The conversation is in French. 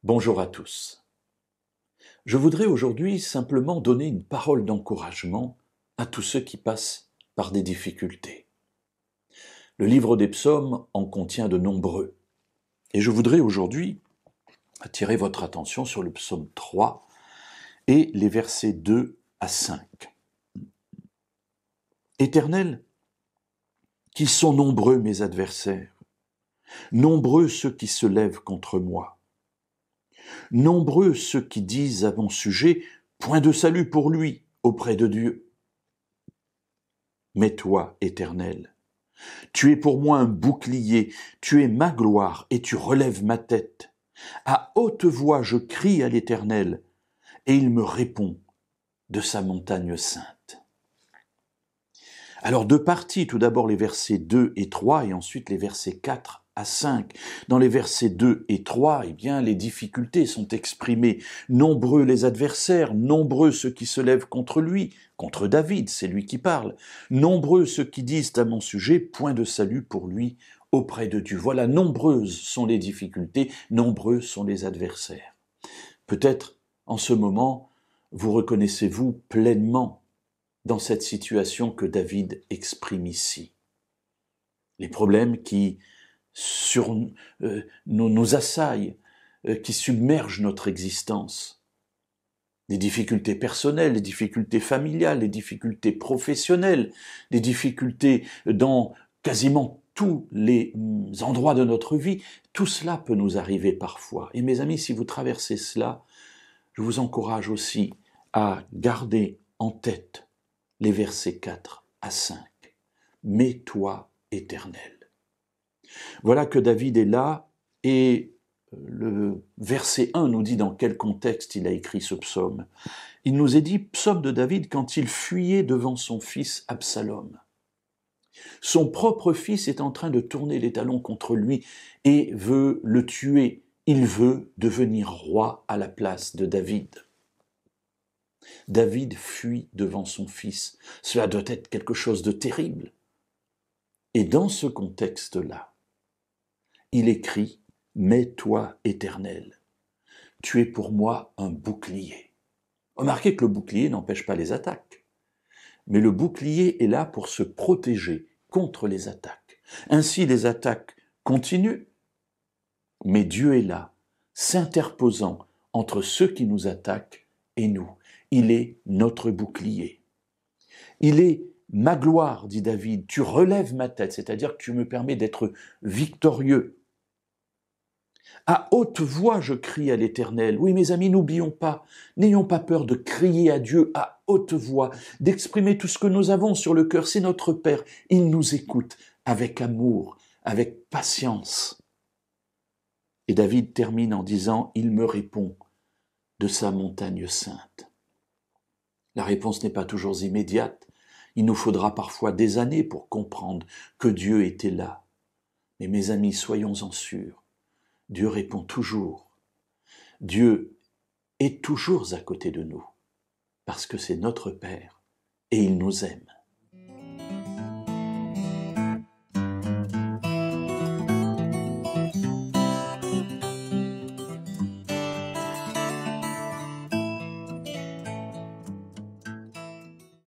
Bonjour à tous. Je voudrais aujourd'hui simplement donner une parole d'encouragement à tous ceux qui passent par des difficultés. Le livre des psaumes en contient de nombreux. Et je voudrais aujourd'hui attirer votre attention sur le psaume 3 et les versets 2 à 5. Éternel, qu'ils sont nombreux mes adversaires, nombreux ceux qui se lèvent contre moi. Nombreux ceux qui disent à mon sujet, point de salut pour lui auprès de Dieu. Mais toi, Éternel, tu es pour moi un bouclier, tu es ma gloire et tu relèves ma tête. À haute voix je crie à l'Éternel et il me répond de sa montagne sainte. Alors deux parties, tout d'abord les versets 2 et 3 et ensuite les versets 4 à 5. Dans les versets 2 et 3, eh bien, les difficultés sont exprimées. Nombreux les adversaires, nombreux ceux qui se lèvent contre lui, contre David, c'est lui qui parle. Nombreux ceux qui disent à mon sujet, point de salut pour lui auprès de Dieu. Voilà, nombreuses sont les difficultés, nombreux sont les adversaires. Peut-être, en ce moment, vous reconnaissez-vous pleinement dans cette situation que David exprime ici. Les problèmes qui nous assaillent, qui submergent notre existence. Des difficultés personnelles, des difficultés familiales, des difficultés professionnelles, des difficultés dans quasiment tous les endroits de notre vie. Tout cela peut nous arriver parfois. Et mes amis, si vous traversez cela, je vous encourage aussi à garder en tête les versets 4 à 5. Mais toi, Éternel. Voilà que David est là et le verset 1 nous dit dans quel contexte il a écrit ce psaume. Il nous est dit psaume de David quand il fuyait devant son fils Absalom. Son propre fils est en train de tourner les talons contre lui et veut le tuer. Il veut devenir roi à la place de David. David fuit devant son fils. Cela doit être quelque chose de terrible. Et dans ce contexte-là, il écrit « Mais toi, Éternel, tu es pour moi un bouclier ». Remarquez que le bouclier n'empêche pas les attaques. Mais le bouclier est là pour se protéger contre les attaques. Ainsi, les attaques continuent, mais Dieu est là, s'interposant entre ceux qui nous attaquent et nous. Il est notre bouclier. Il est ma gloire, dit David, tu relèves ma tête, c'est-à-dire que tu me permets d'être victorieux. À haute voix, je crie à l'Éternel. Oui, mes amis, n'oublions pas, n'ayons pas peur de crier à Dieu à haute voix, d'exprimer tout ce que nous avons sur le cœur. C'est notre Père. Il nous écoute avec amour, avec patience. Et David termine en disant, il me répond de sa montagne sainte. La réponse n'est pas toujours immédiate. Il nous faudra parfois des années pour comprendre que Dieu était là. Mais mes amis, soyons-en sûrs. Dieu répond toujours. Dieu est toujours à côté de nous, parce que c'est notre Père et il nous aime.